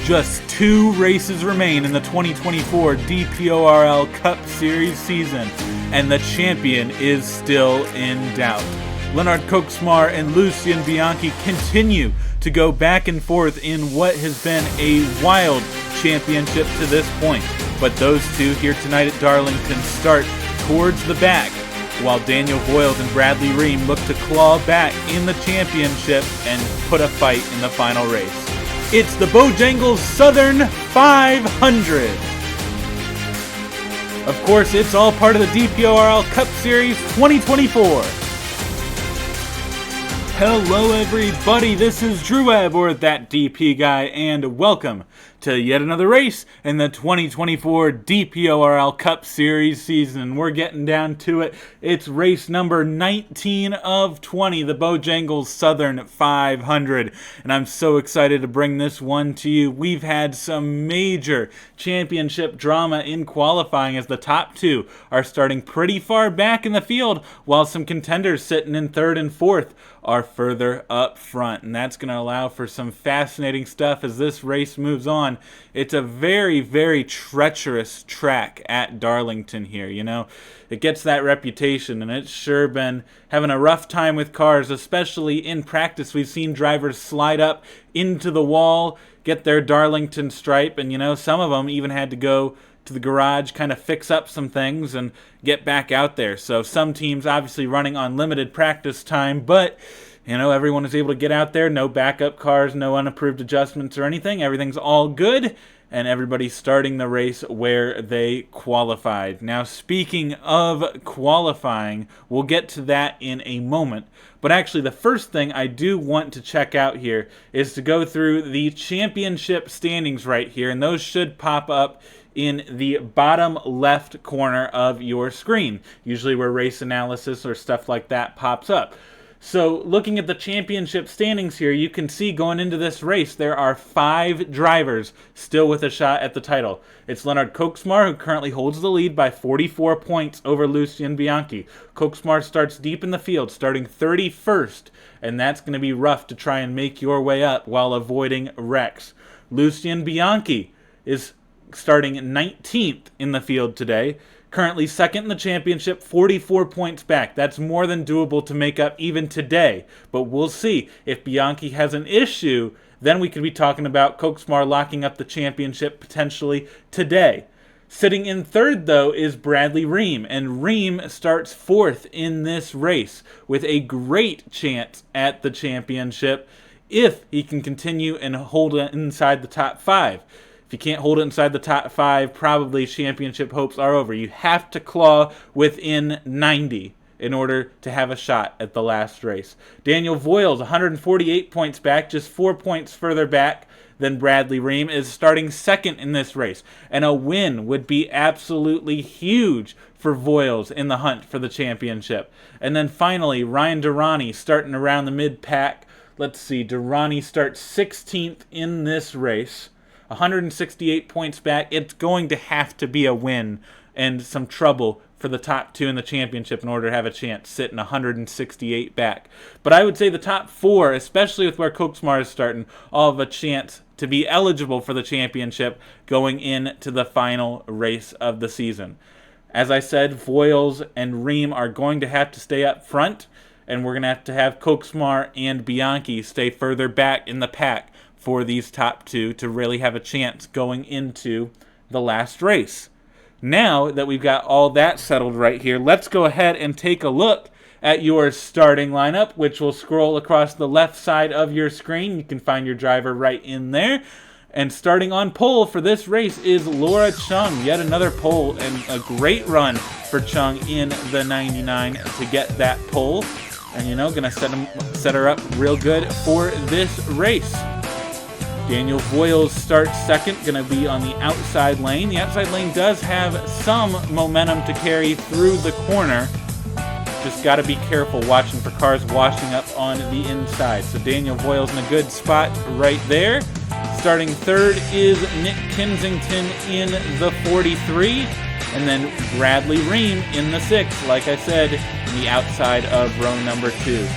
Just 2 races remain in the 2024 DPORL Cup Series season, and the champion is still in doubt. Lenard Kocsmar and Lucien Bianchi continue to go back and forth in what has been a wild championship to this point. But those two here tonight at Darlington start towards the back, while Daniel Voyles and Bradley Reim look to claw back in the championship and put a fight in the final race. It's the Bojangles Southern 500. Of course, it's all part of the DPORL Cup Series 2024. Hello everybody, this is Drew Webb, or That DP Guy, and welcome to yet another race in the 2024 DPORL Cup Series season. We're getting down to it. It's race number 19 of 20, the Bojangles Southern 500, and I'm so excited to bring this one to you. We've had some major championship drama in qualifying as the top two are starting pretty far back in the field, while some contenders sitting in third and fourth are further up front, and that's going to allow for some fascinating stuff as this race moves on. It's a very, very treacherous track at Darlington here, you know. It gets that reputation, and it's sure been having a rough time with cars, especially in practice. We've seen drivers slide up into the wall, get their Darlington stripe, and, you know, some of them even had to go to the garage, kind of fix up some things and get back out there. So some teams obviously running on limited practice time, but you know, everyone is able to get out there, no backup cars, no unapproved adjustments or anything. Everything's all good, and everybody's starting the race where they qualified. Now, speaking of qualifying, we'll get to that in a moment. But actually, the first thing I do want to check out here is to go through the championship standings right here, and those should pop up in the bottom left corner of your screen, usually where race analysis or stuff like that pops up. So looking at the championship standings here, you can see going into this race, there are 5 drivers still with a shot at the title. It's Lenard Kocsmar, who currently holds the lead by 44 points over Lucien Bianchi. Kocsmar starts deep in the field, starting 31st, and that's going to be rough to try and make your way up while avoiding wrecks. Lucien Bianchi is starting 19th in the field today. Currently second in the championship, 44 points back. That's more than doable to make up even today. But we'll see. If Bianchi has an issue, then we could be talking about Kocsmar locking up the championship potentially today. Sitting in third, though, is Bradley Reim, and Reim starts 4th in this race with a great chance at the championship if he can continue and hold it inside the top 5. If you can't hold it inside the top 5, probably championship hopes are over. You have to claw within 90 in order to have a shot at the last race. Daniel Voyles, 148 points back, just 4 points further back than Bradley Reim, is starting 2nd in this race. And a win would be absolutely huge for Voyles in the hunt for the championship. And then finally, Ryan Durrani starting around the mid-pack. Let's see, Durrani starts 16th in this race. 168 points back. It's going to have to be a win and some trouble for the top 2 in the championship in order to have a chance sitting 168 back. But I would say the top 4, especially with where Kocsmar is starting, all have a chance to be eligible for the championship going into the final race of the season. As I said, Voyles and Reim are going to have to stay up front, and we're going to have Kocsmar and Bianchi stay further back in the pack for these top 2 to really have a chance going into the last race. Now that we've got all that settled right here, let's go ahead and take a look at your starting lineup, which will scroll across the left side of your screen. You can find your driver right in there. And starting on pole for this race is Laura Chung. Yet another pole, and a great run for Chung in the 99 to get that pole. And, you know, going to set her up real good for this race. Daniel Voyles starts 2nd, going to be on the outside lane. The outside lane does have some momentum to carry through the corner. Just got to be careful watching for cars washing up on the inside. So Daniel Voyles in a good spot right there. Starting 3rd is Nick Kensington in the 43. And then Bradley Reim in the 6th, like I said, in the outside of row number 2.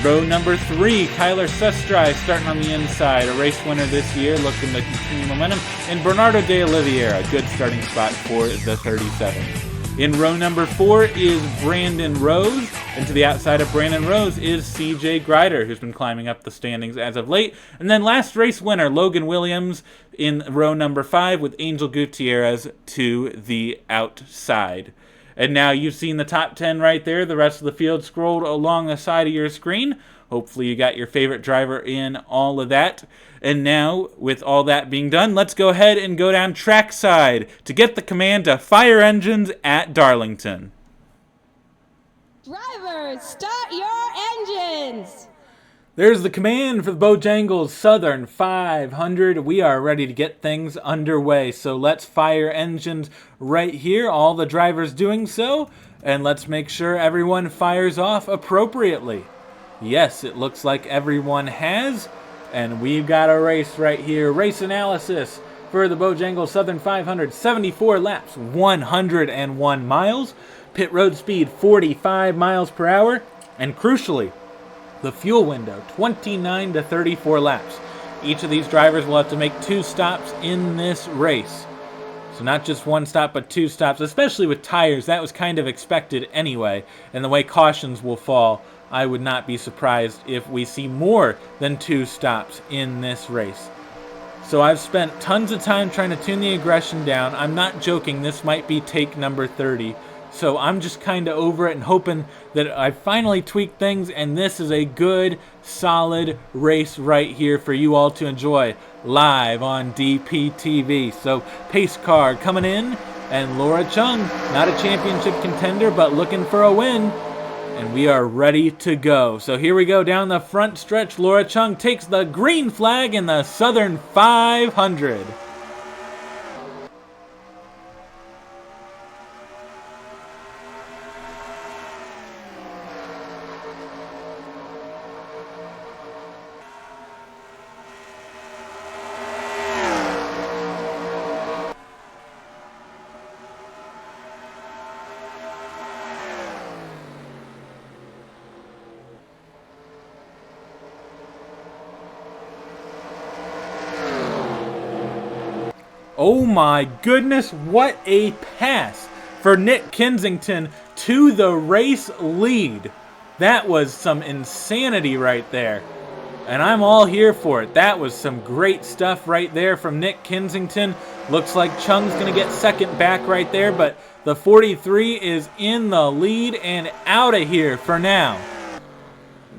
Row number 3, Kyler Sestrai starting on the inside, a race winner this year, looking to continue momentum. And Bernardo de Oliveira, a good starting spot for the 37. In row number 4 is Brandon Rose, and to the outside of Brandon Rose is CJ Grider, who's been climbing up the standings as of late. And then last race winner, Logan Williams, in row number 5 with Angel Gutierrez to the outside. And now you've seen the top 10 right there. The rest of the field scrolled along the side of your screen. Hopefully you got your favorite driver in all of that. And now, with all that being done, let's go ahead and go down trackside to get the command to fire engines at Darlington. Drivers, start your engines! There's the command for the Bojangles Southern 500. We are ready to get things underway. So let's fire engines right here. All the drivers doing so. And let's make sure everyone fires off appropriately. Yes, it looks like everyone has. And we've got a race right here. Race analysis for the Bojangles Southern 500. 74 laps, 101 miles. Pit road speed, 45 miles per hour. And crucially, the fuel window, 29 to 34 laps. Each of these drivers will have to make 2 stops in this race. So not just 1 stop, but 2 stops, especially with tires. That was kind of expected anyway. And the way cautions will fall, I would not be surprised if we see more than 2 stops in this race. So I've spent tons of time trying to tune the aggression down. I'm not joking, this might be take number 30. So I'm just kind of over it and hoping that I finally tweaked things, and this is a good, solid race right here for you all to enjoy live on DPTV. So pace car coming in, and Laura Chung, not a championship contender, but looking for a win. And we are ready to go. So here we go down the front stretch. Laura Chung takes the green flag in the Southern 500. Oh my goodness, what a pass for Nick Kensington to the race lead. That was some insanity right there. And I'm all here for it. That was some great stuff right there from Nick Kensington. Looks like Chung's going to get second back right there, but the 43 is in the lead and out of here for now.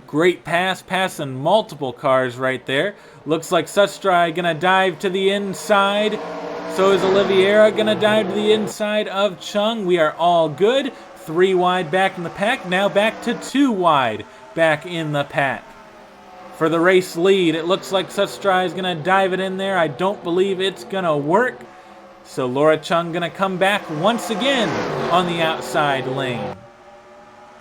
Great pass, passing multiple cars right there. Looks like Sustrai going to dive to the inside. So is Oliveira going to dive to the inside of Chung. We are all good. 3 wide back in the pack. Now back to 2 wide back in the pack. For the race lead, it looks like Sustrai is going to dive it in there. I don't believe it's going to work. So Laura Chung going to come back once again on the outside lane.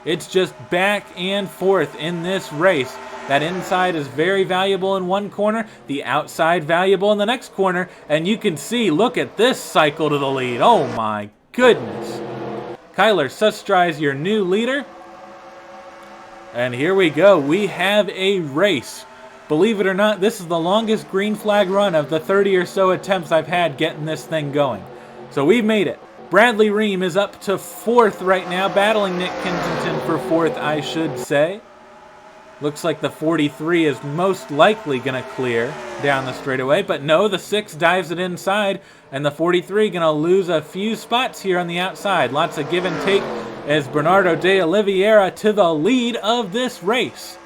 It's just back and forth in this race. That inside is very valuable in one corner, the outside valuable in the next corner, and you can see, look at this cycle to the lead. Oh my goodness. Kyler Sustrai is your new leader. And here we go. We have a race. Believe it or not, this is the longest green flag run of the 30 or so attempts I've had getting this thing going. So we've made it. Bradley Reim is up to 4th right now, battling Nick Kensington for 4th, I should say. Looks like the 43 is most likely going to clear down the straightaway, but no, the 6 dives it inside, and the 43 going to lose a few spots here on the outside. Lots of give and take as Bernardo de Oliveira to the lead of this race.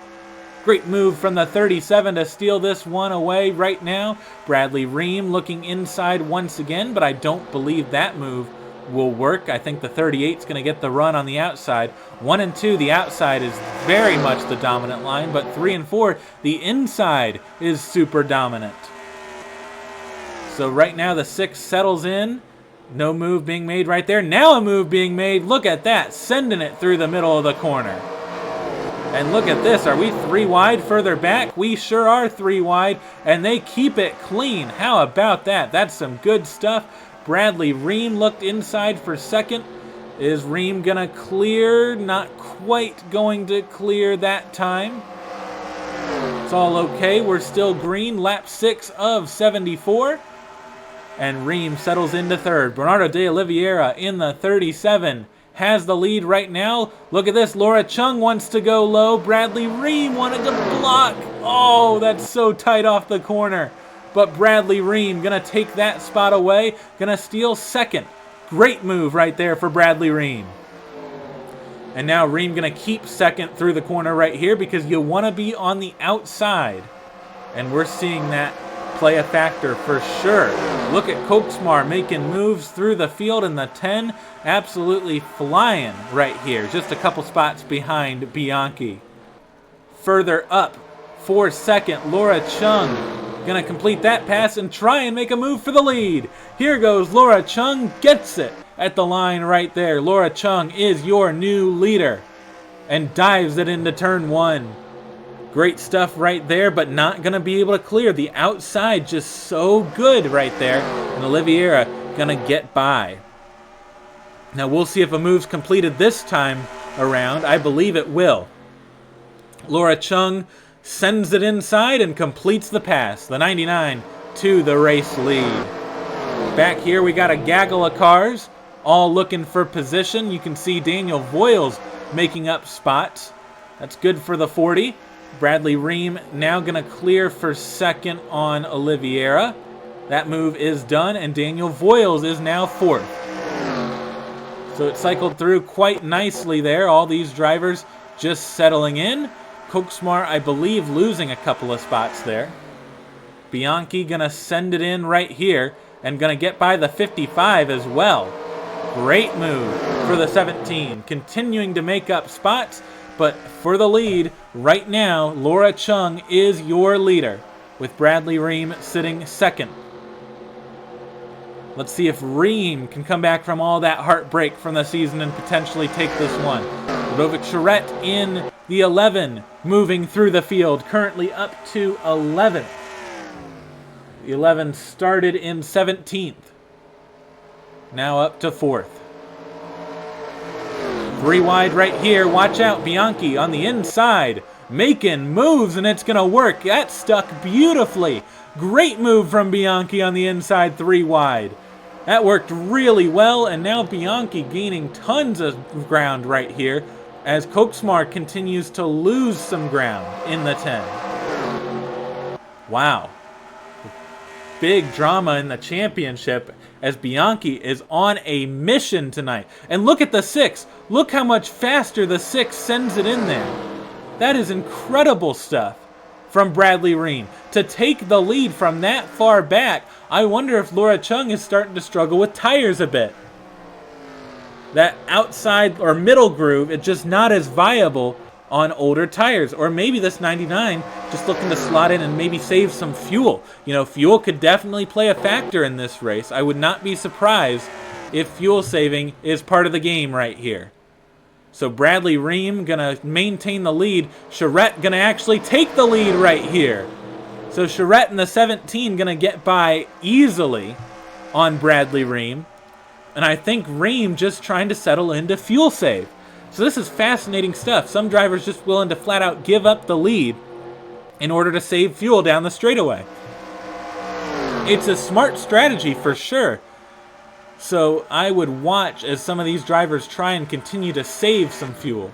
Great move from the 37 to steal this one away right now. Bradley Reim looking inside once again, but I don't believe that move will work. I think the 38 is going to get the run on the outside. 1 and 2, the outside is very much the dominant line, but 3 and 4, the inside is super dominant. So right now the 6 settles in. No move being made right there. Now a move being made. Look at that, sending it through the middle of the corner. And look at this. Are we 3 wide further back? We sure are 3 wide, and they keep it clean. How about that? That's some good stuff. Bradley Reim looked inside for 2nd. Is Reim going to clear? Not quite going to clear that time. It's all okay. We're still green. Lap 6 of 74. And Reim settles into third. Bernardo de Oliveira in the 37 has the lead right now. Look at this. Laura Chung wants to go low. Bradley Reim wanted to block. Oh, that's so tight off the corner. But Bradley Reim going to take that spot away. Going to steal second. Great move right there for Bradley Reim. And now Reim going to keep second through the corner right here because you want to be on the outside. And we're seeing that play a factor for sure. Look at Kocsmar making moves through the field in the 10. Absolutely flying right here. Just a couple spots behind Bianchi. Further up for second, Laura Chung. Gonna complete that pass and try and make a move for the lead. Here goes Laura Chung. Gets it at the line right there. Laura Chung is your new leader. And dives it into turn 1. Great stuff right there, but not going to be able to clear. The outside just so good right there. And Oliveira going to get by. Now we'll see if a move's completed this time around. I believe it will. Laura Chung sends it inside and completes the pass. The 99 to the race lead. Back here we got a gaggle of cars all looking for position. You can see Daniel Voyles making up spots. That's good for the 40. Bradley Reim now going to clear for second on Oliveira. That move is done, and Daniel Voyles is now fourth. So it cycled through quite nicely there. All these drivers just settling in. Kocsmar, I believe, losing a couple of spots there. Bianchi going to send it in right here and going to get by the 55 as well. Great move for the 17. Continuing to make up spots. But for the lead, right now, Laura Chung is your leader, with Bradley Reim sitting second. Let's see if Reim can come back from all that heartbreak from the season and potentially take this one. Ludovic Charette in the 11, moving through the field, currently up to 11th. The 11 started in 17th, now up to 4th. 3 wide right here. Watch out, Bianchi on the inside. Making moves, and it's going to work. That stuck beautifully. Great move from Bianchi on the inside 3 wide. That worked really well, and now Bianchi gaining tons of ground right here as Kocsmar continues to lose some ground in the 10. Wow. Big drama in the championship as Bianchi is on a mission tonight. And look at the 6. Look how much faster the 6 sends it in there. That is incredible stuff from Bradley Reim. To take the lead from that far back, I wonder if Laura Chung is starting to struggle with tires a bit. That outside or middle groove, it's just not as viable on older tires. Or maybe this 99 just looking to slot in and maybe save some fuel. You know, fuel could definitely play a factor in this race. I would not be surprised if fuel saving is part of the game right here. So Bradley Reim gonna maintain the lead. Charette gonna actually take the lead right here. So Charette in the 17 gonna get by easily on Bradley Reim. And I think Reim just trying to settle into fuel save. So this is fascinating stuff. Some drivers just willing to flat out give up the lead in order to save fuel down the straightaway. It's a smart strategy for sure. So I would watch as some of these drivers try and continue to save some fuel.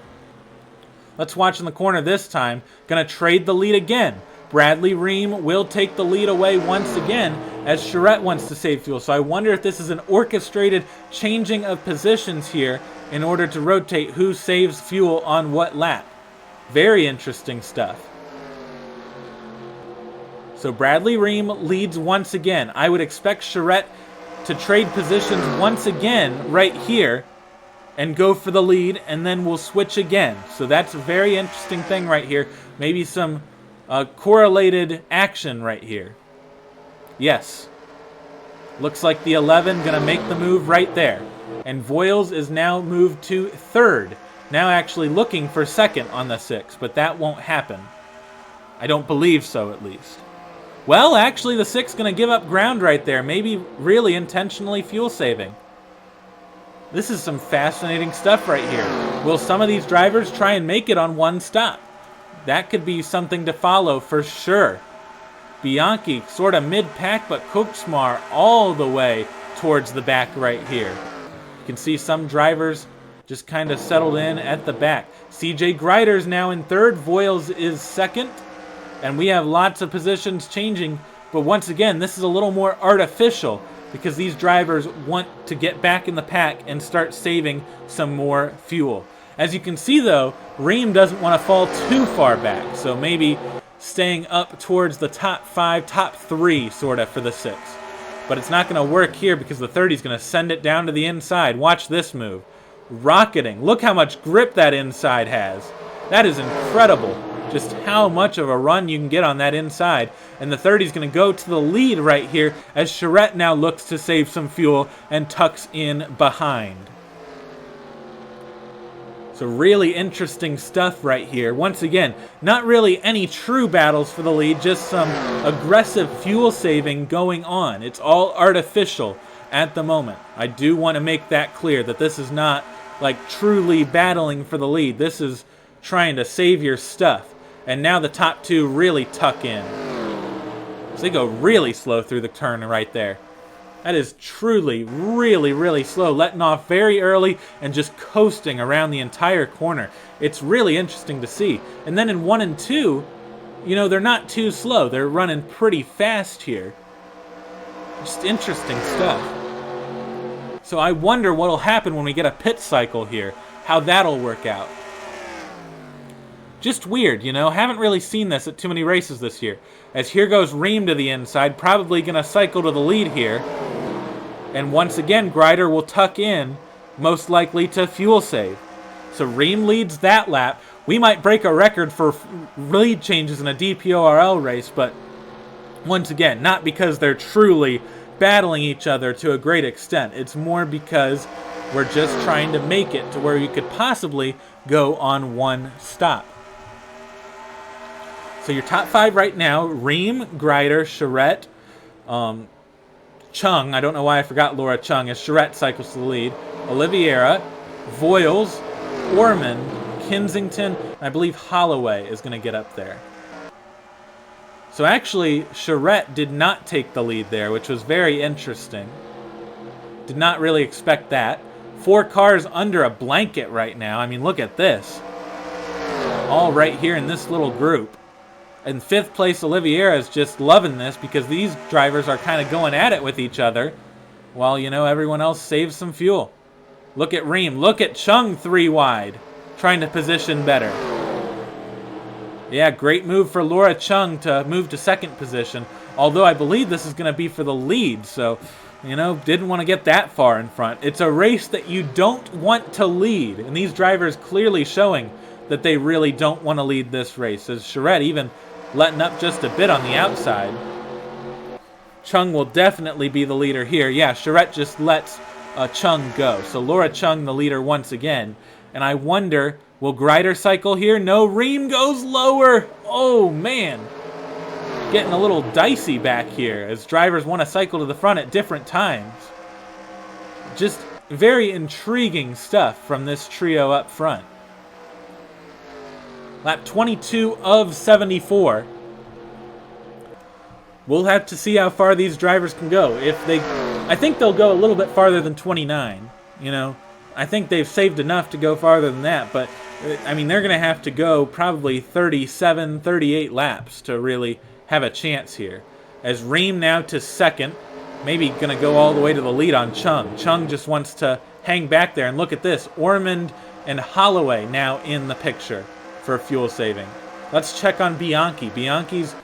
Let's watch in the corner this time. Gonna trade the lead again. Bradley Reim will take the lead away once again as Charette wants to save fuel. So I wonder if this is an orchestrated changing of positions here in order to rotate who saves fuel on what lap. Very interesting stuff. So Bradley Reim leads once again. I would expect Charette to trade positions once again right here and go for the lead, and then we'll switch again. So that's a very interesting thing right here. Maybe some correlated action right here. Yes. Looks like the 11 going to make the move right there. And Voyles is now moved to third. Now actually looking for second on the 6, but that won't happen. I don't believe so, at least. Well, actually, the 6 going to give up ground right there. Maybe really intentionally fuel saving. This is some fascinating stuff right here. Will some of these drivers try and make it on one stop? That could be something to follow for sure. Bianchi sort of mid-pack, but Kocsmar all the way towards the back right here. You can see some drivers just kind of settled in at the back. CJ Greider's now in third. Voyles is second. And we have lots of positions changing. But once again, this is a little more artificial because these drivers want to get back in the pack and start saving some more fuel. As you can see, though, Reim doesn't want to fall too far back. So maybe staying up towards the top 5, top 3, sort of, for the 6. But it's not going to work here because the 30 is going to send it down to the inside. Watch this move. Rocketing. Look how much grip that inside has. That is incredible. Just how much of a run you can get on that inside. And the 30 is going to go to the lead right here as Charette now looks to save some fuel and tucks in behind. So really interesting stuff right here. Once again, not really any true battles for the lead, just some aggressive fuel saving going on. It's all artificial at the moment. I do want to make that clear that this is not like truly battling for the lead. This is trying to save your stuff. And now the top 2 really tuck in. So they go really slow through the turn right there. That is truly, really, really slow, letting off very early and just coasting around the entire corner. It's really interesting to see. And then in 1 and 2, you know, they're not too slow. They're running pretty fast here. Just interesting stuff. So I wonder what'll happen when we get a pit cycle here, how that'll work out. Just weird, you know, haven't really seen this at too many races this year. As here goes Reim to the inside, probably going to cycle to the lead here. And once again, Greider will tuck in, most likely to fuel save. So Reim leads that lap. We might break a record for lead changes in a DPORL race, but once again, not because they're truly battling each other to a great extent. It's more because we're just trying to make it to where you could possibly go on one stop. So your top 5 right now, Reim, Greider, Charette, Chung, I don't know why I forgot Laura Chung, as Charette cycles to the lead, Oliveira, Voyles, Ormond, Kensington, and I believe Holloway is going to get up there. So actually, Charette did not take the lead there, which was very interesting. Did not really expect that. 4 cars under a blanket right now. I mean, look at this. All right here in this little group. In 5th place, Oliveira is just loving this because these drivers are kind of going at it with each other while, you know, everyone else saves some fuel. Look at Reim. Look at Chung 3 wide, trying to position better. Yeah, great move for Laura Chung to move to 2nd position, although I believe this is going to be for the lead, so, you know, didn't want to get that far in front. It's a race that you don't want to lead, and these drivers clearly showing that they really don't want to lead this race, as Charette even letting up just a bit on the outside. Chung will definitely be the leader here. Yeah, Charette just lets Chung go. So Laura Chung the leader once again. And I wonder, will Greider cycle here? No, Reim goes lower. Oh, man. Getting a little dicey back here as drivers want to cycle to the front at different times. Just very intriguing stuff from this trio up front. Lap 22 of 74. We'll have to see how far these drivers can go. I think they'll go a little bit farther than 29. You know, I think they've saved enough to go farther than that. But, I mean, they're going to have to go probably 37, 38 laps to really have a chance here. As Reim now to 2nd. Maybe going to go all the way to the lead on Chung. Chung just wants to hang back there. And look at this. Ormond and Holloway now in the picture for fuel saving. Let's check on Bianchi. Bianchi's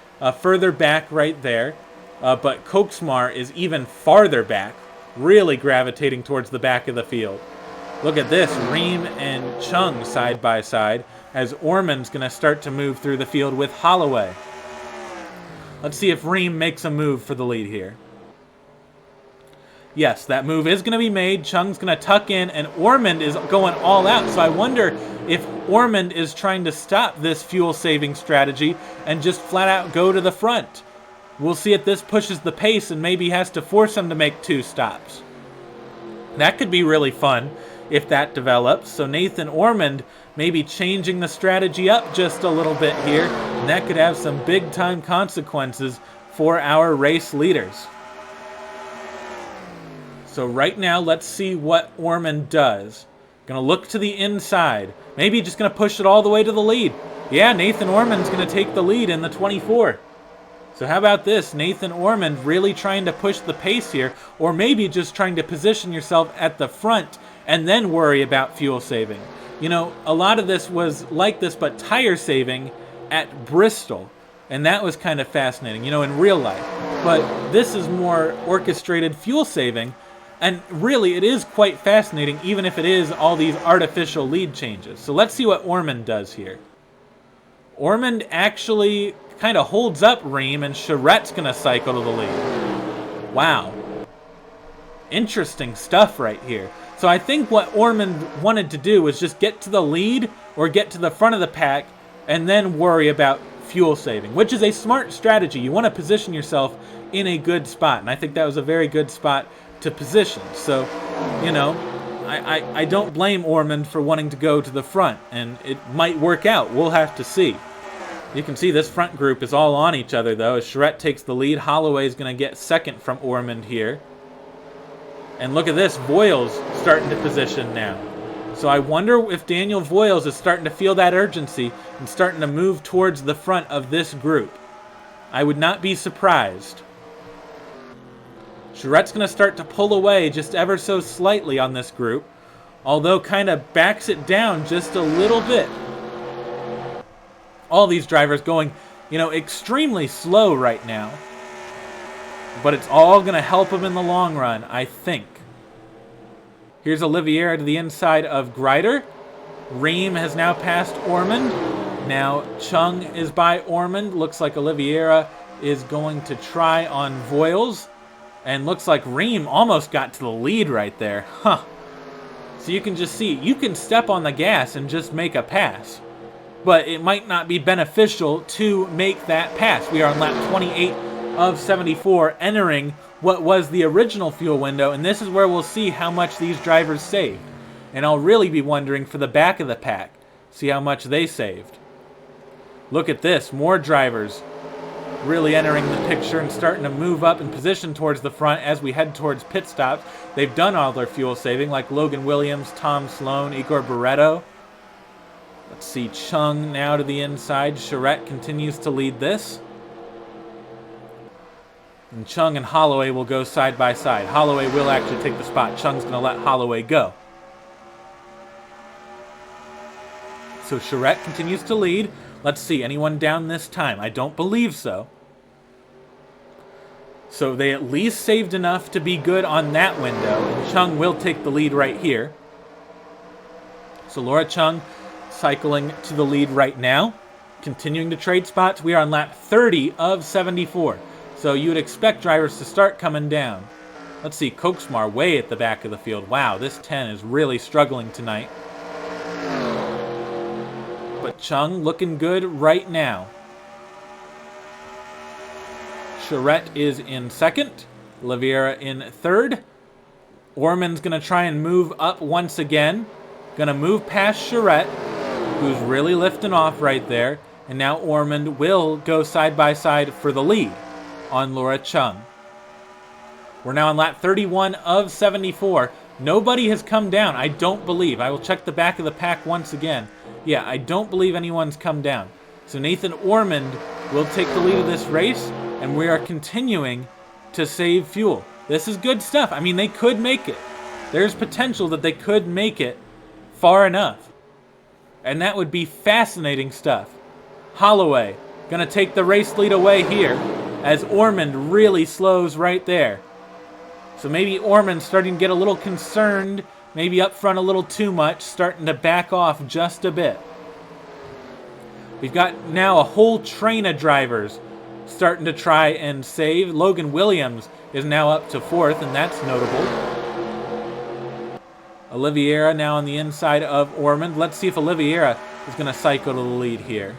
further back right there, but Kocsmar is even farther back, really gravitating towards the back of the field. Look at this, Reim and Chung side by side, as Ormond's going to start to move through the field with Holloway. Let's see if Reim makes a move for the lead here. Yes, that move is going to be made. Chung's going to tuck in, and Ormond is going all out. So I wonder if Ormond is trying to stop this fuel-saving strategy and just flat out go to the front. We'll see if this pushes the pace and maybe has to force him to make 2 stops. That could be really fun. if that develops. So Nathan Ormond maybe changing the strategy up just a little bit here, and that could have some big-time consequences for our race leaders. So right now, let's see what Ormond does. Gonna look to the inside. Maybe just gonna push it all the way to the lead. Yeah, Nathan Ormond's gonna take the lead in the 24. So how about this? Nathan Ormond really trying to push the pace here, or maybe just trying to position yourself at the front and then worry about fuel saving. You know, a lot of this was like this, but tire saving at Bristol. And that was kind of fascinating, you know, in real life. But this is more orchestrated fuel saving. And really, it is quite fascinating, even if it is all these artificial lead changes. So let's see what Ormond does here. Ormond actually kind of holds up Reim, and Charrette's going to cycle to the lead. Wow. Interesting stuff right here. So I think what Ormond wanted to do was just get to the lead or get to the front of the pack and then worry about fuel saving, which is a smart strategy. You want to position yourself in a good spot, and I think that was a very good spot to position. So, you know, I don't blame Ormond for wanting to go to the front, and it might work out. We'll have to see. You can see this front group is all on each other, though, as Charrette takes the lead. Holloway is going to get second from Ormond here. And look at this, Voyles starting to position now. So I wonder if Daniel Voyles is starting to feel that urgency and starting to move towards the front of this group. I would not be surprised. Charrette's going to start to pull away just ever so slightly on this group, although kind of backs it down just a little bit. All these drivers going, you know, extremely slow right now. But it's all going to help them in the long run, I think. Here's Oliveira to the inside of Greider. Reim has now passed Ormond. Now Chung is by Ormond. Looks like Oliveira is going to try on Voyles. And looks like Reim almost got to the lead right there. Huh. So you can just see, you can step on the gas and just make a pass. But it might not be beneficial to make that pass. We are on lap 28 of 74, entering what was the original fuel window, and this is where we'll see how much these drivers saved. And I'll really be wondering for the back of the pack, see how much they saved. Look at this, more drivers really entering the picture and starting to move up in position towards the front as we head towards pit stops. They've done all their fuel saving, like Logan Williams, Tom Sloan, Igor Barreto. Let's see, Chung now to the inside. Charrette continues to lead this. And Chung and Holloway will go side by side. Holloway will actually take the spot. Chung's going to let Holloway go. So Charrette continues to lead. Let's see, anyone down this time? I don't believe so. So they at least saved enough to be good on that window. And Chung will take the lead right here. So Laura Chung cycling to the lead right now. Continuing to trade spots. We are on lap 30 of 74. So you would expect drivers to start coming down. Let's see, Kocsmar way at the back of the field. Wow, this 10 is really struggling tonight. But Chung looking good right now. Charrette is in second. Oliveira in third. Ormond's going to try and move up once again. Going to move past Charrette, who's really lifting off right there. And now Ormond will go side by side for the lead on Laura Chung. We're now on lap 31 of 74. Nobody has come down, I don't believe. I will check the back of the pack once again. Yeah, I don't believe anyone's come down. So Nathan Ormond will take the lead of this race, and we are continuing to save fuel. This is good stuff. I mean, they could make it. There's potential that they could make it far enough. And that would be fascinating stuff. Holloway going to take the race lead away here as Ormond really slows right there. So maybe Ormond's starting to get a little concerned, maybe up front a little too much, starting to back off just a bit. We've got now a whole train of drivers starting to try and save. Logan Williams is now up to fourth, and that's notable. Oliveira now on the inside of Ormond. Let's see if Oliveira is going to cycle to the lead here.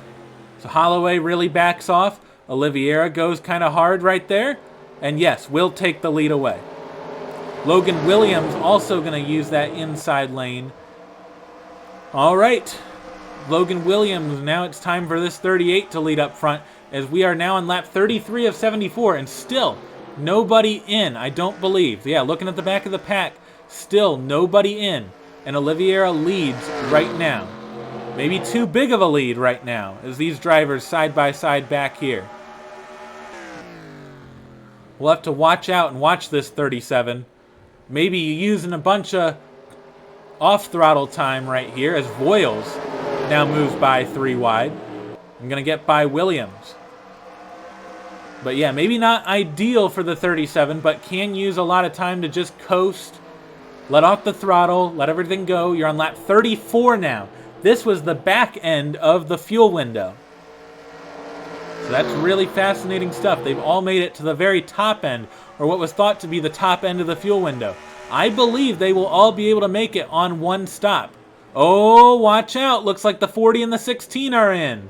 So Holloway really backs off. Oliveira goes kind of hard right there. And yes, will take the lead away. Logan Williams also going to use that inside lane. All right, Logan Williams, now it's time for this 38 to lead up front, as we are now on lap 33 of 74, and still nobody in, I don't believe. Yeah, looking at the back of the pack, still nobody in, and Oliveira leads right now. Maybe too big of a lead right now, as these drivers side by side back here. We'll have to watch out and watch this 37. Maybe using a bunch of off-throttle time right here, as Voyles now moves by 3 wide. I'm going to get by Williams. But yeah, maybe not ideal for the 37, but can use a lot of time to just coast, let off the throttle, let everything go. You're on lap 34 now. This was the back end of the fuel window. So that's really fascinating stuff. They've all made it to the very top end, or what was thought to be the top end of the fuel window. I believe they will all be able to make it on one stop. Oh, watch out. Looks like the 40 and the 16 are in.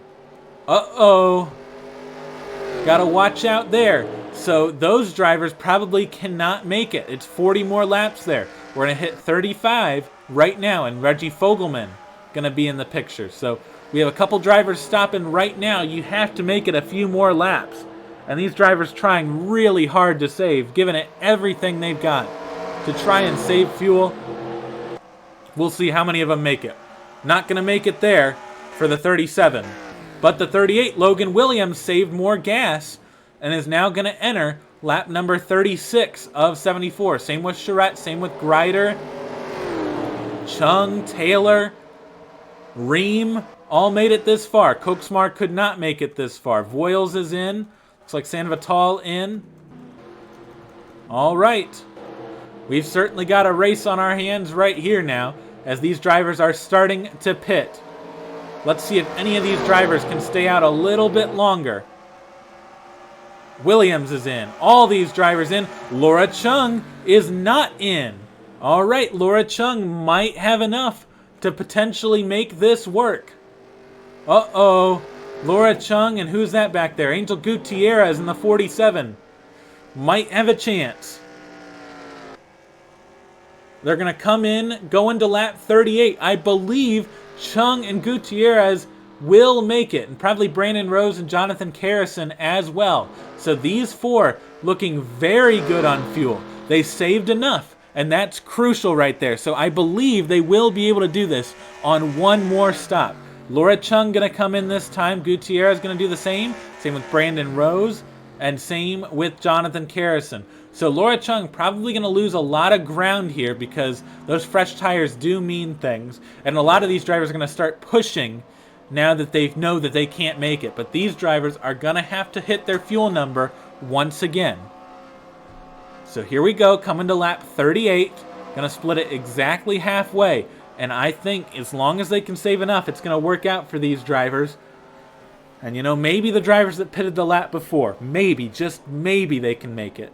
Uh-oh. Gotta watch out there. So those drivers probably cannot make it. It's 40 more laps there. We're going to hit 35 right now, and Reggie Fogelman going to be in the picture. So we have a couple drivers stopping right now. You have to make it a few more laps. And these drivers trying really hard to save, giving it everything they've got to try and save fuel. We'll see how many of them make it. Not going to make it there for the 37. But the 38, Logan Williams, saved more gas and is now going to enter lap number 36 of 74. Same with Charette, same with Greider, Chung, Taylor, Reim, all made it this far. Kocsmar could not make it this far. Voyles is in. Looks like San Vital in. All right. We've certainly got a race on our hands right here now, as these drivers are starting to pit. Let's see if any of these drivers can stay out a little bit longer. Williams is in. All these drivers in. Laura Chung is not in. All right, Laura Chung might have enough to potentially make this work. Uh-oh. Laura Chung, and who's that back there? Angel Gutierrez in the 47. Might have a chance. They're going to come in, go into lap 38. I believe Chung and Gutierrez will make it, and probably Brandon Rose and Jonathan Carrison as well. So these four looking very good on fuel. They saved enough, and that's crucial right there. So I believe they will be able to do this on one more stop. Laura Chung going to come in this time. Gutierrez going to do the same. Same with Brandon Rose, and same with Jonathan Carrison. So Laura Chung probably going to lose a lot of ground here, because those fresh tires do mean things. And a lot of these drivers are going to start pushing now that they know that they can't make it. But these drivers are going to have to hit their fuel number once again. So here we go, coming to lap 38. Going to split it exactly halfway. And I think as long as they can save enough, it's going to work out for these drivers. And you know, maybe the drivers that pitted the lap before, maybe, just maybe they can make it.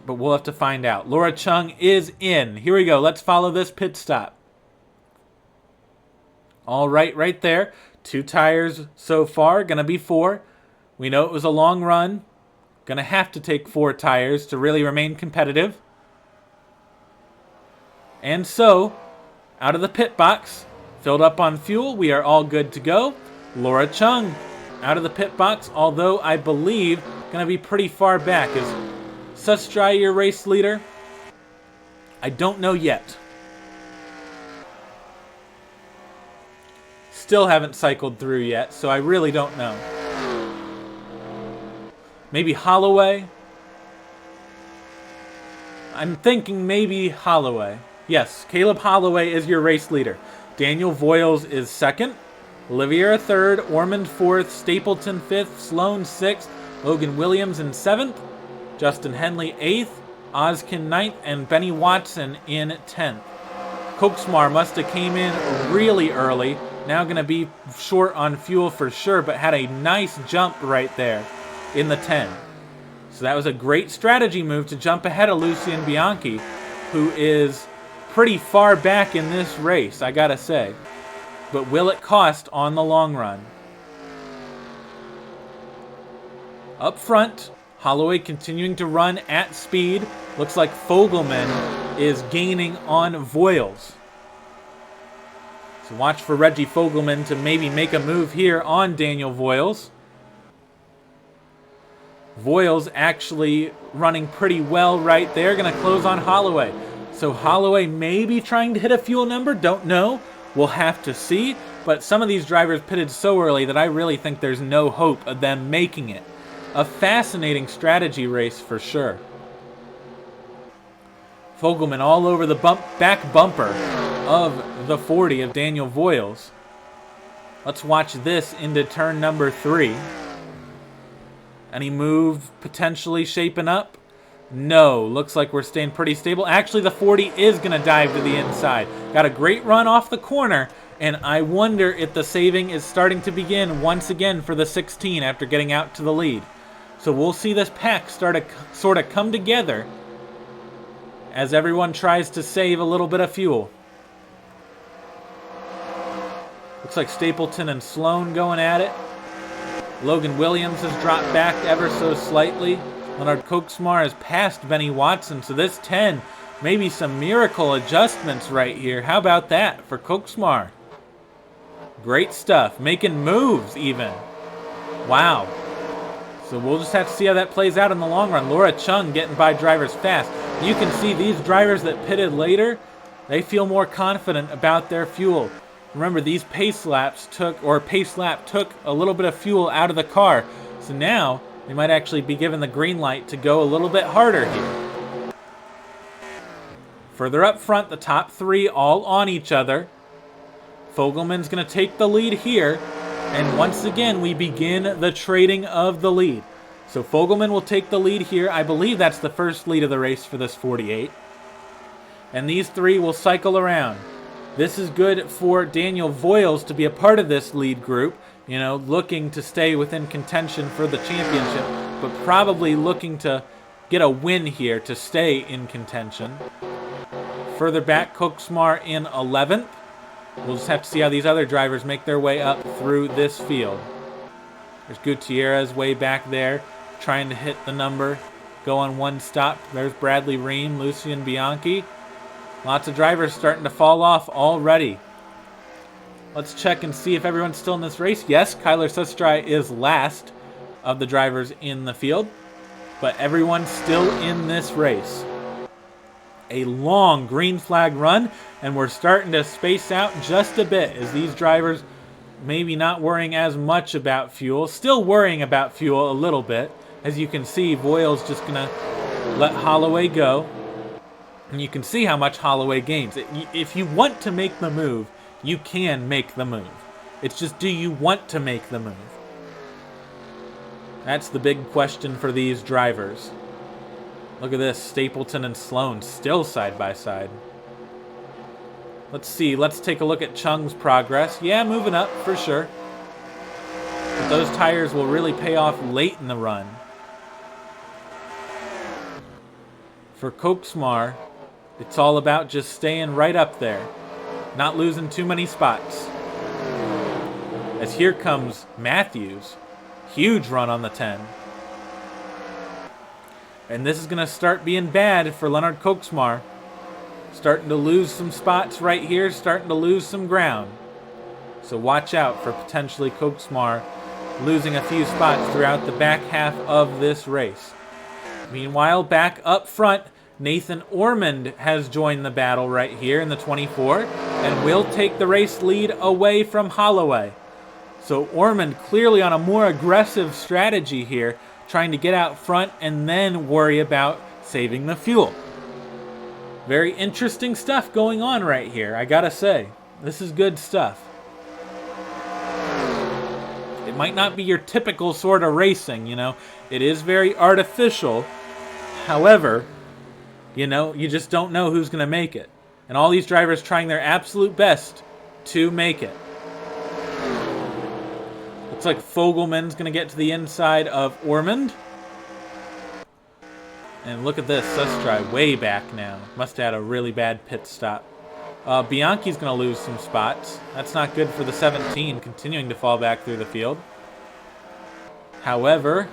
But we'll have to find out. Laura Chung is in. Here we go. Let's follow this pit stop. All right, right there. 2 tires so far. Going to be 4. We know it was a long run. Going to have to take 4 tires to really remain competitive. And so, out of the pit box, filled up on fuel. We are all good to go. Laura Chung out of the pit box, although I believe going to be pretty far back. Is Sustry your race leader? I don't know yet. Still haven't cycled through yet, so I really don't know. Maybe Holloway? I'm thinking maybe Holloway. Yes, Caleb Holloway is your race leader. Daniel Voyles is second. Oliveira third. Ormond fourth. Stapleton fifth. Sloan sixth. Logan Williams in seventh. Justin Henley 8th, Ozkin 9th, and Benny Watson in 10th. Kocsmar must have came in really early. Now going to be short on fuel for sure, but had a nice jump right there in the 10. So that was a great strategy move to jump ahead of Lucien Bianchi, who is pretty far back in this race, I gotta say. But will it cost on the long run? Up front, Holloway continuing to run at speed. Looks like Fogelman is gaining on Voyles. So watch for Reggie Fogelman to maybe make a move here on Daniel Voyles. Voyles actually running pretty well right there. Going to close on Holloway. So Holloway may be trying to hit a fuel number. Don't know. We'll have to see. But some of these drivers pitted so early that I really think there's no hope of them making it. A fascinating strategy race for sure. Fogelman all over the back bumper of the 40 of Daniel Voyles. Let's watch this into turn number 3. Any move potentially shaping up? No, looks like we're staying pretty stable. Actually, the 40 is going to dive to the inside. Got a great run off the corner, and I wonder if the saving is starting to begin once again for the 16 after getting out to the lead. So we'll see this pack start to sort of come together as everyone tries to save a little bit of fuel. Looks like Stapleton and Sloan going at it. Logan Williams has dropped back ever so slightly. Lenard Kocsmar has passed Benny Watson, so this 10, maybe some miracle adjustments right here. How about that for Kocsmar? Great stuff, making moves even. Wow. So we'll just have to see how that plays out in the long run. Laura Chung getting by drivers fast. You can see these drivers that pitted later, they feel more confident about their fuel. Remember, these pace lap took a little bit of fuel out of the car. So now they might actually be given the green light to go a little bit harder here. Further up front, the top 3 all on each other. Fogelman's going to take the lead here. And once again, we begin the trading of the lead. So Fogelman will take the lead here. I believe that's the first lead of the race for this 48. And these 3 will cycle around. This is good for Daniel Voyles to be a part of this lead group, you know, looking to stay within contention for the championship, but probably looking to get a win here to stay in contention. Further back, Kocsmar in 11th. We'll just have to see how these other drivers make their way up through this field. There's Gutierrez way back there, trying to hit the number. Go on one stop. There's Bradley Reim, Lucien, Bianchi. Lots of drivers starting to fall off already. Let's check and see if everyone's still in this race. Yes, Kyler Sustry is last of the drivers in the field, but everyone's still in this race. A long green flag run, and we're starting to space out just a bit as these drivers maybe not worrying as much about fuel. Still worrying about fuel a little bit. As you can see, Voyles just going to let Holloway go. And you can see how much Holloway gains. If you want to make the move, you can make the move. It's just, do you want to make the move? That's the big question for these drivers. Look at this, Stapleton and Sloan still side by side. Let's see, let's take a look at Chung's progress. Yeah, moving up for sure. But those tires will really pay off late in the run. For Kocsmar, it's all about just staying right up there, not losing too many spots. As here comes Matthews, huge run on the 10. And this is going to start being bad for Lenard Kocsmar. Starting to lose some spots right here, starting to lose some ground. So watch out for potentially Kocsmar losing a few spots throughout the back half of this race. Meanwhile, back up front, Nathan Ormond has joined the battle right here in the 24 and will take the race lead away from Holloway. So Ormond clearly on a more aggressive strategy here, trying to get out front and then worry about saving the fuel. Very interesting stuff going on right here, I gotta say. This is good stuff. It might not be your typical sort of racing, you know. It is very artificial. However, you know, you just don't know who's going to make it. And all these drivers trying their absolute best to make it. Looks like Fogelman's going to get to the inside of Ormond. And look at this, Sustry way back now. Must have had a really bad pit stop. Bianchi's going to lose some spots. That's not good for the 17, continuing to fall back through the field. However,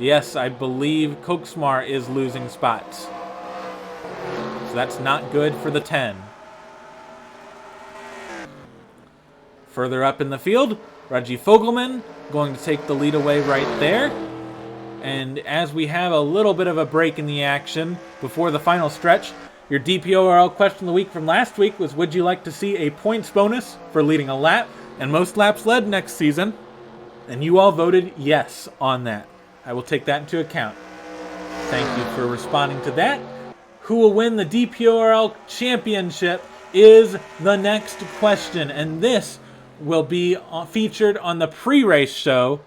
Yes, I believe Kocsmar is losing spots. So that's not good for the 10. Further up in the field, Reggie Fogelman going to take the lead away right there. And as we have a little bit of a break in the action before the final stretch, your DPORL question of the week from last week was, would you like to see a points bonus for leading a lap and most laps led next season? And you all voted yes on that. I will take that into account. Thank you for responding to that. Who will win the DPORL Championship is the next question. And this will be featured on the pre-race show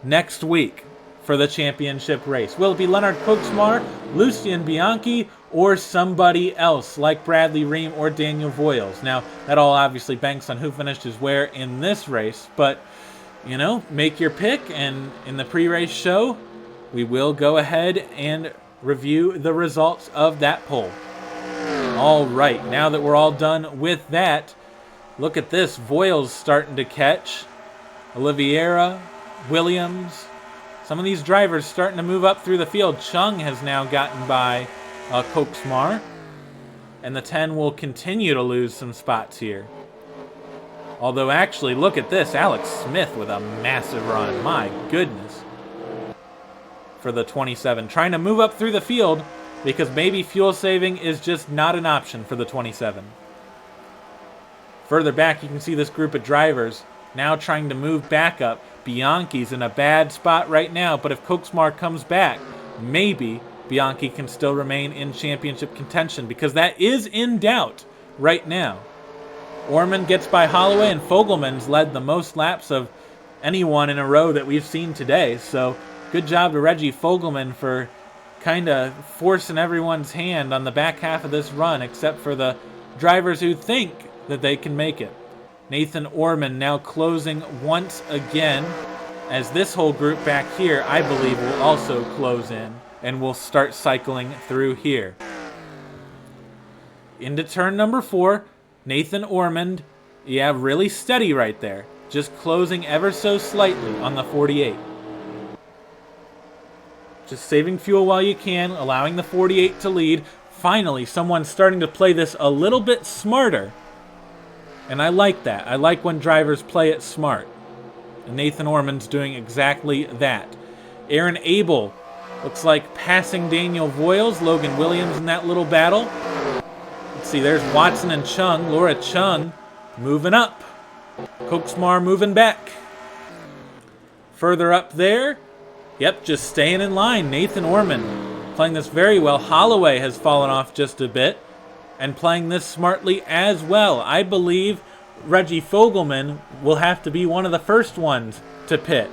next week for the championship race. Will it be Lenard Kocsmar, Lucien Bianchi, or somebody else like Bradley Reim or Daniel Voyles? Now, that all obviously banks on who finishes where in this race, but, you know, make your pick, and in the pre-race show, we will go ahead and review the results of that poll. All right, now that we're all done with that, look at this. Voyles starting to catch. Oliveira, Williams. Some of these drivers starting to move up through the field. Chung has now gotten by Kocsmar. And the 10 will continue to lose some spots here. Although actually, look at this. Alex Smith with a massive run. My goodness. For the 27. Trying to move up through the field because maybe fuel saving is just not an option for the 27. Further back, you can see this group of drivers now trying to move back up. Bianchi's in a bad spot right now, but if Kocsmar comes back, maybe Bianchi can still remain in championship contention, because that is in doubt right now. Orman gets by Holloway, and Fogelman's led the most laps of anyone in a row that we've seen today. So good job to Reggie Fogelman for kind of forcing everyone's hand on the back half of this run, except for the drivers who think that they can make it. Nathan Orman now closing once again, as this whole group back here, I believe, will also close in, and we'll start cycling through here. Into turn number 4, Nathan Ormond, yeah, really steady right there, just closing ever so slightly on the 48. Just saving fuel while you can, allowing the 48 to lead. Finally, someone's starting to play this a little bit smarter. And I like that. I like when drivers play it smart. And Nathan Ormond's doing exactly that. Aaron Abel looks like passing Daniel Voyles. Logan Williams in that little battle. Let's see, there's Watson and Chung. Laura Chung moving up. Kocsmar moving back. Further up there, yep, just staying in line. Nathan Ormond playing this very well. Holloway has fallen off just a bit, and playing this smartly as well. I believe Reggie Fogelman will have to be one of the first ones to pit.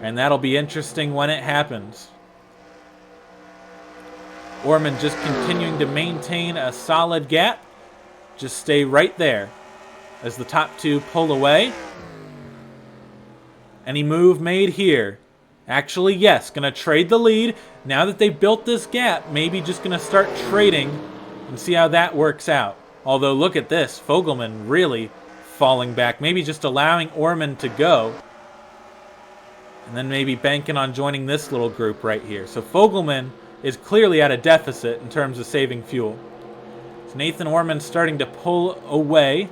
And that'll be interesting when it happens. Orman just continuing to maintain a solid gap. Just stay right there as the top two pull away. Any move made here? Actually, yes, going to trade the lead. Now that they've built this gap, maybe just going to start trading and see how that works out. Although, look at this. Fogelman really falling back. Maybe just allowing Orman to go. And then maybe banking on joining this little group right here. So Fogelman is clearly at a deficit in terms of saving fuel. So Nathan Orman starting to pull away.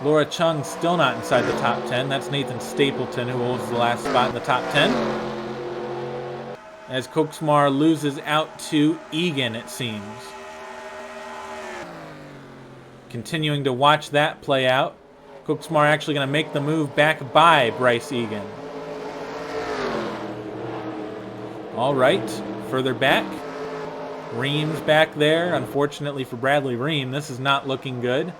Laura Chung still not inside the top 10. That's Nathan Stapleton who holds the last spot in the top 10. As Kocsmar loses out to Egan, it seems. Continuing to watch that play out. Kocsmar actually going to make the move back by Bryce Egan. All right, further back. Reim's back there. Unfortunately for Bradley Reim, this is not looking good.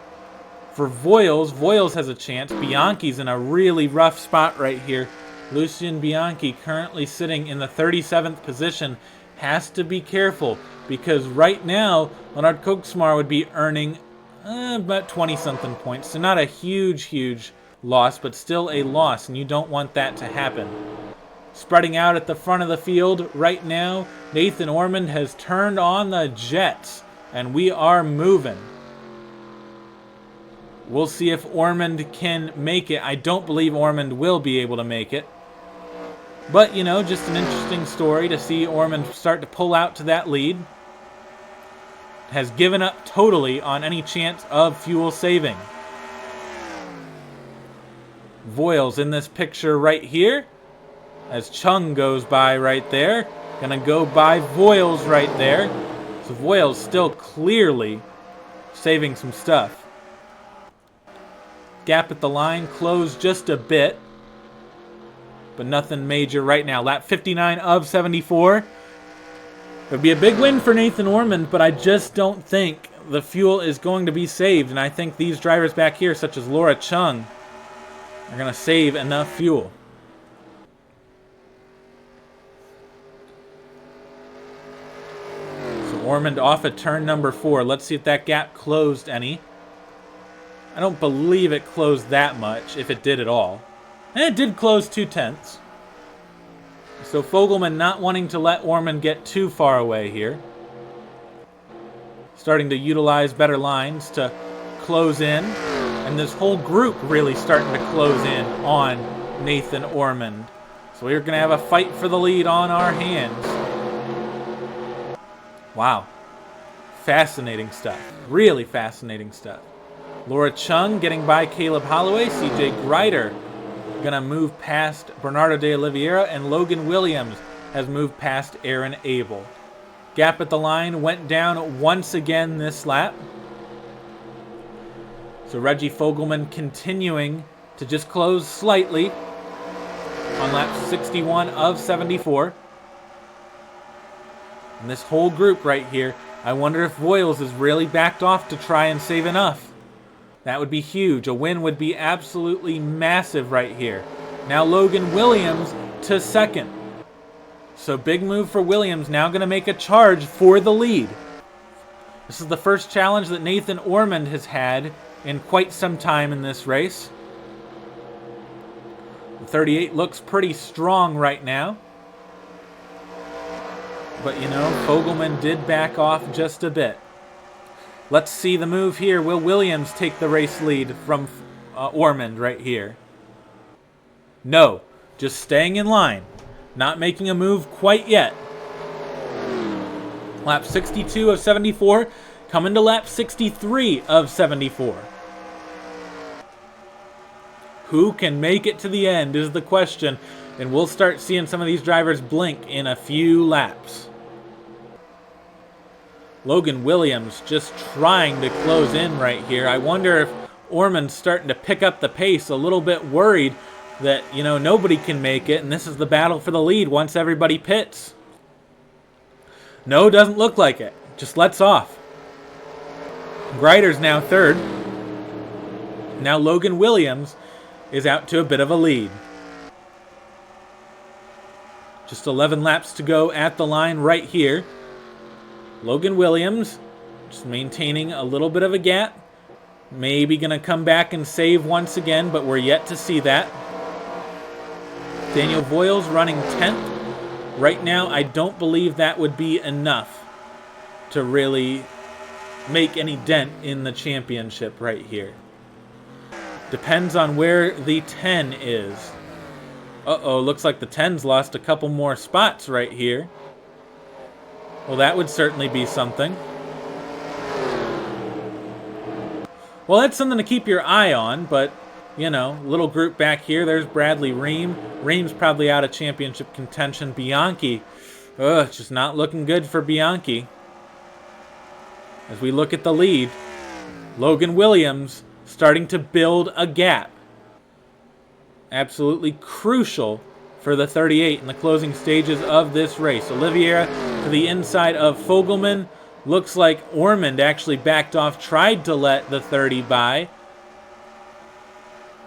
For Voyles, Voyles has a chance. Bianchi's in a really rough spot right here. Lucien Bianchi currently sitting in the 37th position. Has to be careful because right now, Lenard Kocsmar would be earning about 20-something points. So not a huge loss, but still a loss, and you don't want that to happen. Spreading out at the front of the field right now, Nathan Ormond has turned on the jets, and we are moving. We'll see if Ormond can make it. I don't believe Ormond will be able to make it. But, you know, just an interesting story to see Ormond start to pull out to that lead. Has given up totally on any chance of fuel saving. Voyles in this picture right here. As Chung goes by right there. Gonna go by Voyles right there. So Voyles still clearly saving some stuff. Gap at the line closed just a bit, but nothing major right now. Lap 59 of 74. It would be a big win for Nathan Ormond, but I just don't think the fuel is going to be saved. And I think these drivers back here, such as Laura Chung, are going to save enough fuel. So Ormond off at turn number 4. Let's see if that gap closed any. I don't believe it closed that much, if it did at all. And it did close 2/10. So Fogelman not wanting to let Ormond get too far away here. Starting to utilize better lines to close in. And this whole group really starting to close in on Nathan Ormond. So we're going to have a fight for the lead on our hands. Wow. Fascinating stuff. Really fascinating stuff. Laura Chung getting by Caleb Holloway. CJ Greider gonna move past Bernardo de Oliveira, and Logan Williams has moved past Aaron Abel. Gap at the line went down once again this lap. So Reggie Fogelman continuing to just close slightly on lap 61 of 74. And this whole group right here, I wonder if Voyles is really backed off to try and save enough. That would be huge. A win would be absolutely massive right here. Now Logan Williams to second. So big move for Williams. Now going to make a charge for the lead. This is the first challenge that Nathan Ormond has had in quite some time in this race. The 38 looks pretty strong right now. But, you know, Fogelman did back off just a bit. Let's see the move here. Will Williams take the race lead from Ormond right here? No, just staying in line. Not making a move quite yet. Lap 62 of 74, coming to lap 63 of 74. Who can make it to the end is the question, and we'll start seeing some of these drivers blink in a few laps. Logan Williams just trying to close in right here. I wonder if Ormond's starting to pick up the pace, a little bit worried that, you know, nobody can make it, and this is the battle for the lead once everybody pits. No, doesn't look like it. Just lets off. Greider's now third. Now Logan Williams is out to a bit of a lead. Just 11 laps to go at the line right here. Logan Williams just maintaining a little bit of a gap. Maybe going to come back and save once again, but we're yet to see that. Daniel Voyles running 10th. Right now, I don't believe that would be enough to really make any dent in the championship right here. Depends on where the 10 is. Uh-oh, looks like the 10's lost a couple more spots right here. Well, that would certainly be something. Well, that's something to keep your eye on, but, you know, little group back here. There's Bradley Reim. Reim's probably out of championship contention. Bianchi, it's just not looking good for Bianchi. As we look at the lead, Logan Williams starting to build a gap. Absolutely crucial for the 38 in the closing stages of this race. Oliveira to the inside of Fogelman. Looks like Ormond actually backed off, tried to let the 30 by,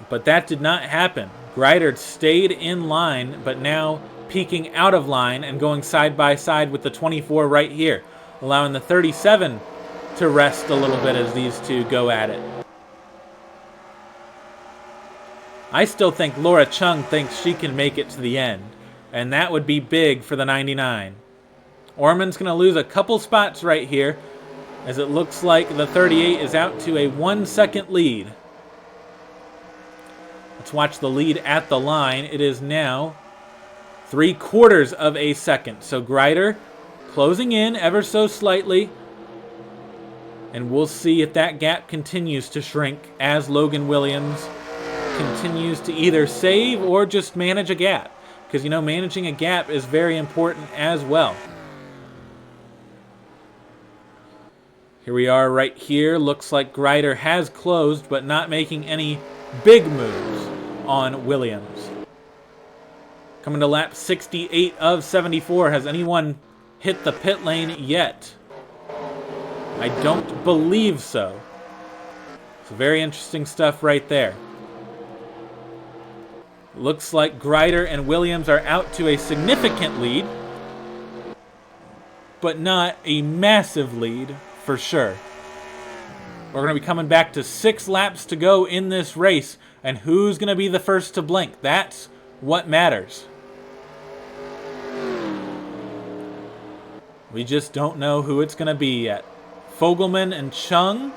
but that did not happen. Greider stayed in line, but now peeking out of line and going side by side with the 24 right here, allowing the 37 to rest a little bit as these two go at it. I still think Laura Chung thinks she can make it to the end, and that would be big for the 99. Ormond's going to lose a couple spots right here, as it looks like the 38 is out to a 1-second lead. Let's watch the lead at the line. It is now 3/4 of a second. So Greider closing in ever so slightly. And we'll see if that gap continues to shrink as Logan Williams continues to either save or just manage a gap. Because, you know, managing a gap is very important as well. Here we are right here. Looks like Greider has closed, but not making any big moves on Williams. Coming to lap 68 of 74. Has anyone hit the pit lane yet? I don't believe so. It's very interesting stuff right there. Looks like Greider and Williams are out to a significant lead, but not a massive lead for sure. We're going to be coming back to 6 laps to go in this race, and who's going to be the first to blink? That's what matters. We just don't know who it's going to be yet. Fogelman and Chung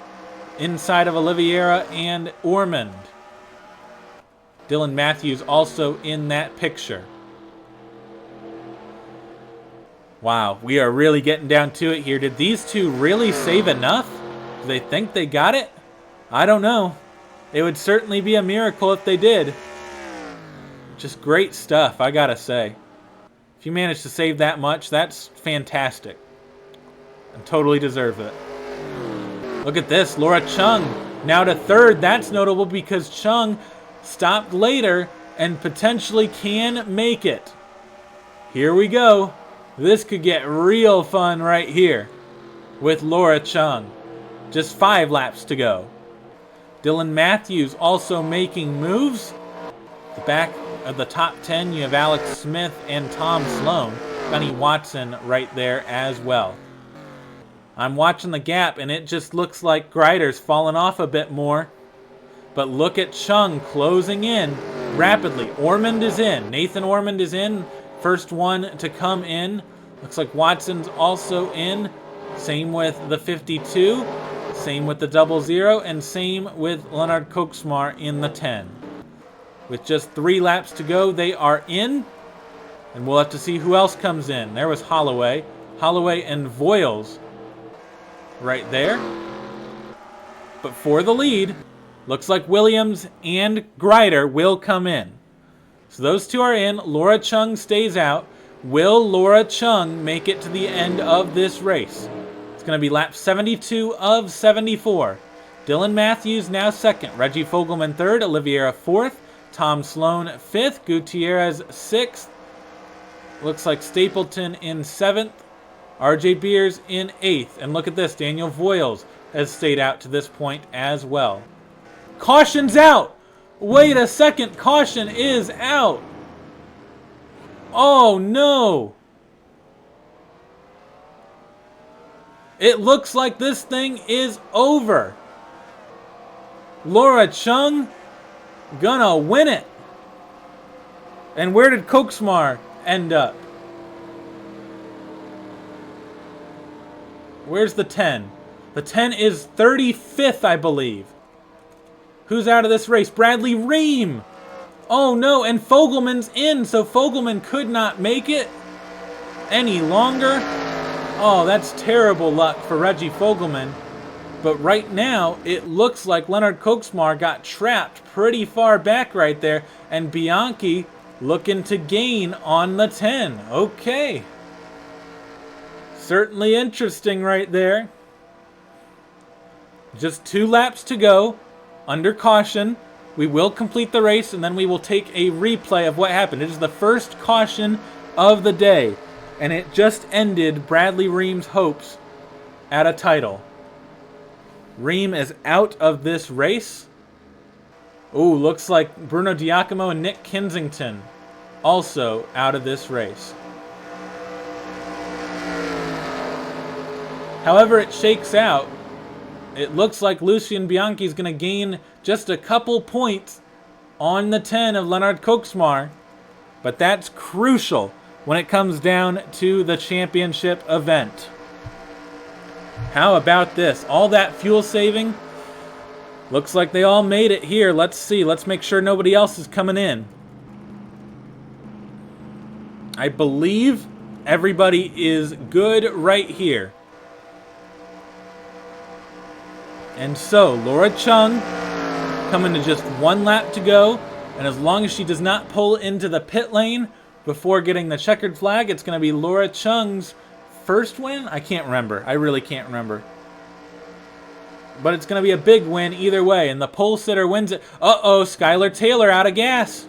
inside of Oliveira and Ormond. Dylan Matthews also in that picture. Wow, we are really getting down to it here. Did these two really save enough? Do they think they got it? I don't know. It would certainly be a miracle if they did. Just great stuff, I gotta say. If you manage to save that much, that's fantastic. And totally deserve it. Look at this, Laura Chung now to 3rd. That's notable because Chung stopped later and potentially can make it. Here we go. This could get real fun right here with Laura Chung. Just 5 laps to go. Dylan Matthews also making moves. The back of the top 10, you have Alex Smith and Tom Sloan. Gunny Watson right there as well. I'm watching the gap, and it just looks like Greider's fallen off a bit more. But look at Chung closing in rapidly. Ormond is in. Nathan Ormond is in. First one to come in. Looks like Watson's also in. Same with the 52. Same with the 00. And same with Lenard Kocsmar in the 10. With just 3 laps to go, they are in. And we'll have to see who else comes in. There was Holloway. Holloway and Voyles right there. But for the lead, looks like Williams and Greider will come in. So those two are in. Laura Chung stays out. Will Laura Chung make it to the end of this race? It's going to be lap 72 of 74. Dylan Matthews now 2nd. Reggie Fogelman 3rd. Oliveira 4th. Tom Sloan 5th. Gutierrez 6th. Looks like Stapleton in 7th. RJ Beers in 8th. And look at this. Daniel Voyles has stayed out to this point as well. Caution's out. Wait a second. Caution is out. Oh, no. It looks like this thing is over. Laura Chung gonna win it. And where did Kocsmar end up? Where's the 10? The 10 is 35th, I believe. Who's out of this race? Bradley Reim. Oh no, and Fogelman's in, so Fogelman could not make it any longer. Oh, that's terrible luck for Reggie Fogelman. But right now, it looks like Lenard Kocsmar got trapped pretty far back right there, and Bianchi looking to gain on the 10. Okay. Certainly interesting right there. Just 2 laps to go. Under caution. We will complete the race, and then we will take a replay of what happened. It is the first caution of the day, and it just ended Bradley Reim's hopes at a title. Reim is out of this race. Ooh, looks like Bruno Giacomo and Nick Kensington also out of this race. However it shakes out, it looks like Lucien Bianchi is going to gain just a couple points on the 10 of Lenard Kocsmar, but that's crucial when it comes down to the championship event. How about this? All that fuel saving, Looks like they all made it here. Let's see. Let's make sure nobody else is coming in. I believe everybody is good right here. And so, Laura Chung coming to just 1 lap to go. And as long as she does not pull into the pit lane before getting the checkered flag, it's going to be Laura Chung's first win? I can't remember. I really can't remember. But it's going to be a big win either way. And the pole sitter wins it. Uh-oh, Skylar Taylor out of gas.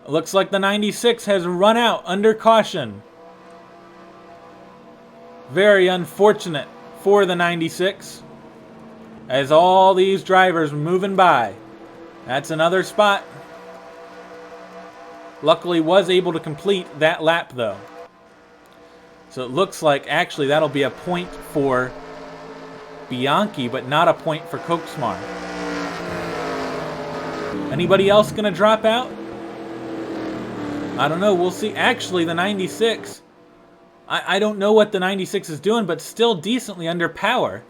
Looks like the 96 has run out under caution. Very unfortunate for the 96. As all these drivers moving by. That's another spot. Luckily was able to complete that lap though. So it looks like actually that'll be a point for Bianchi, but not a point for Kocsmar. Anybody else gonna drop out? I don't know, we'll see. Actually, the 96, I don't know what the 96 is doing, but still decently under power.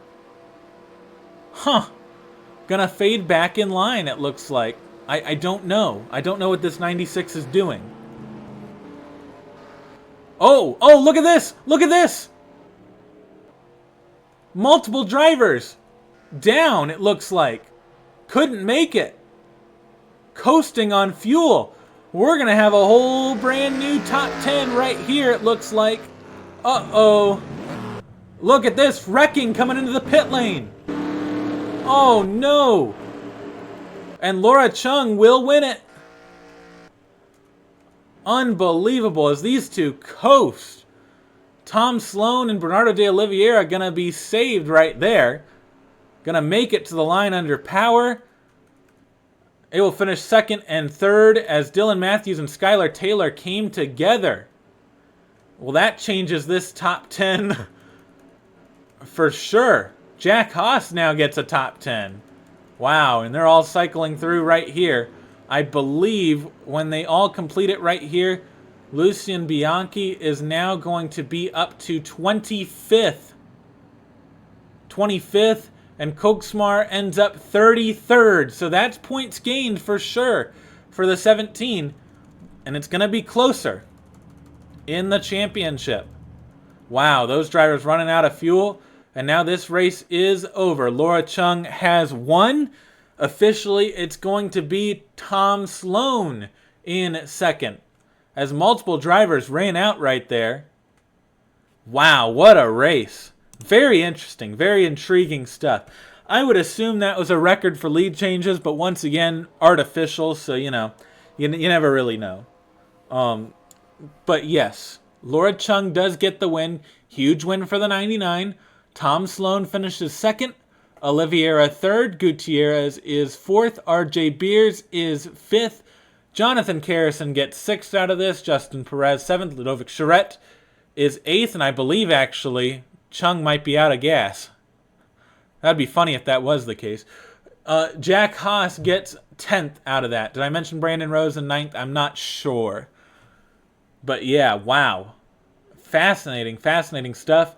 Huh. Gonna fade back in line, it looks like. I don't know. I don't know what this 96 is doing. Oh, look at this! Look at this! Multiple drivers down, it looks like. Couldn't make it. Coasting on fuel. We're going to have a whole brand new top 10 right here, it looks like. Uh-oh. Look at this. Wrecking coming into the pit lane. Oh, no. And Laura Chung will win it. Unbelievable as these two coast. Tom Sloan and Bernardo de Oliveira are going to be saved right there. Going to make it to the line under power. They will finish second and third as Dylan Matthews and Skylar Taylor came together. Well, that changes this top 10 for sure. Jack Haas now gets a top 10. Wow, and they're all cycling through right here. I believe when they all complete it right here, Lucien Bianchi is now going to be up to 25th. 25th, and Kocsmar ends up 33rd. So that's points gained for sure for the 17. And it's going to be closer in the championship. Wow, those drivers running out of fuel. And now this race is over. Laura Chung has won. Officially, it's going to be Tom Sloan in second, as multiple drivers ran out right there. Wow, what a race. Very interesting, very intriguing stuff. I would assume that was a record for lead changes, but once again, artificial, so you know, you never really know. But yes, Laura Chung does get the win. Huge win for the 99. Tom Sloan finishes second. Oliveira third. Gutierrez is fourth. RJ Beers is fifth. Jonathan Carrison gets sixth out of this. Justin Perez seventh. Ludovic Charette is eighth. And I believe, actually, Chung might be out of gas. That'd be funny if that was the case. Jack Haas gets 10th out of that. Did I mention Brandon Rose in 9th? I'm not sure. But yeah, wow. Fascinating, fascinating stuff.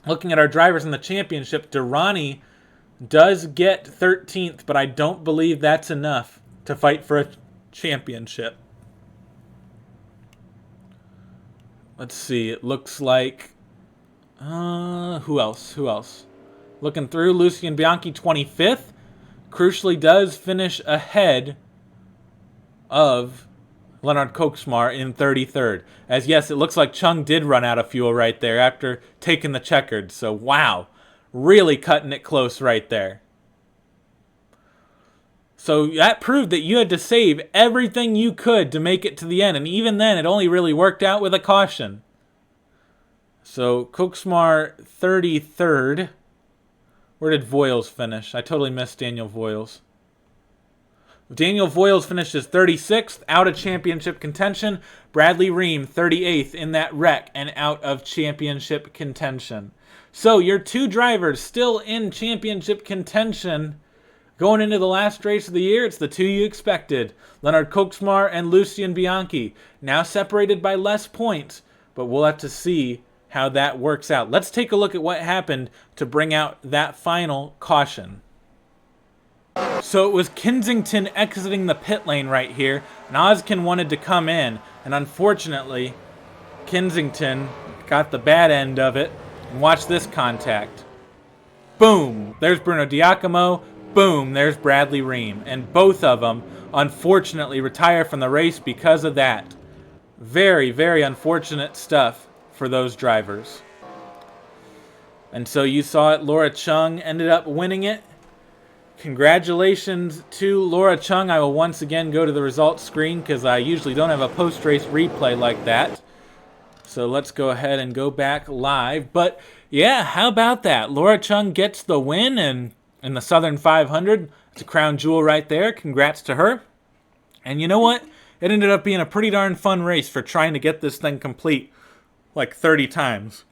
Looking at our drivers in the championship, Durrani does get 13th, but I don't believe that's enough to fight for a championship. Let's see. It looks like... who else? Looking through, Lucien Bianchi 25th. Crucially does finish ahead of Lenard Kocsmar in 33rd. As yes, it looks like Chung did run out of fuel right there after taking the checkered. So wow, really cutting it close right there. So that proved that you had to save everything you could to make it to the end. And even then, it only really worked out with a caution. So Kocsmar 33rd. Where did Voyles finish? I totally missed Daniel Voyles. Daniel Voyles finishes 36th, out of championship contention. Bradley Reim, 38th in that wreck and out of championship contention. So your two drivers still in championship contention going into the last race of the year. It's the two you expected. Lenard Kocsmar and Lucien Bianchi. Now separated by less points, but we'll have to see how that works out. Let's take a look at what happened to bring out that final caution. So it was Kensington exiting the pit lane right here, and Ozkin wanted to come in, and unfortunately, Kensington got the bad end of it. And watch this contact. Boom! There's Bruno Giacomo. Boom! There's Bradley Reim. And both of them, unfortunately, retire from the race because of that. Very, very unfortunate stuff for those drivers. And so you saw it. Laura Chung ended up winning it. Congratulations to Laura Chung. I will once again go to the results screen because I usually don't have a post-race replay like that. So let's go ahead and go back live. But yeah, how about that? Laura Chung gets the win in the Southern 500. It's a crown jewel right there. Congrats to her. And you know what? It ended up being a pretty darn fun race for trying to get this thing complete like 30 times.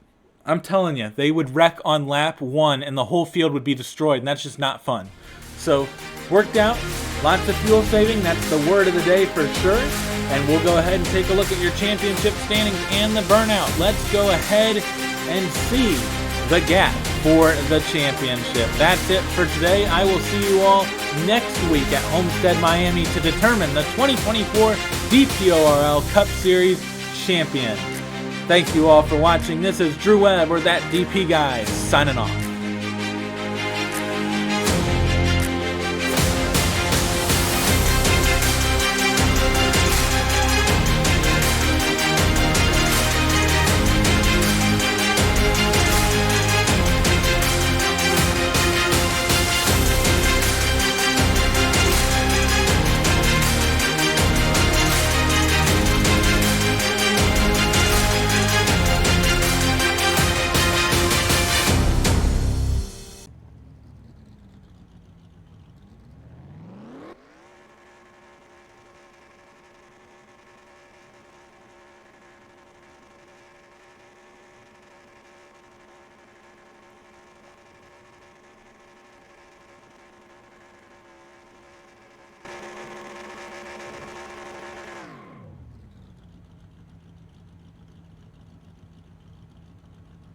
I'm telling you, they would wreck on lap 1 and the whole field would be destroyed, and that's just not fun. So, worked out, lots of fuel saving, that's the word of the day for sure. And we'll go ahead and take a look at your championship standings and the burnout. Let's go ahead and see the gap for the championship. That's it for today. I will see you all next week at Homestead, Miami to determine the 2024 DPORL Cup Series champion. Thank you all for watching. This is Drew Webb, or That DP Guy, signing off.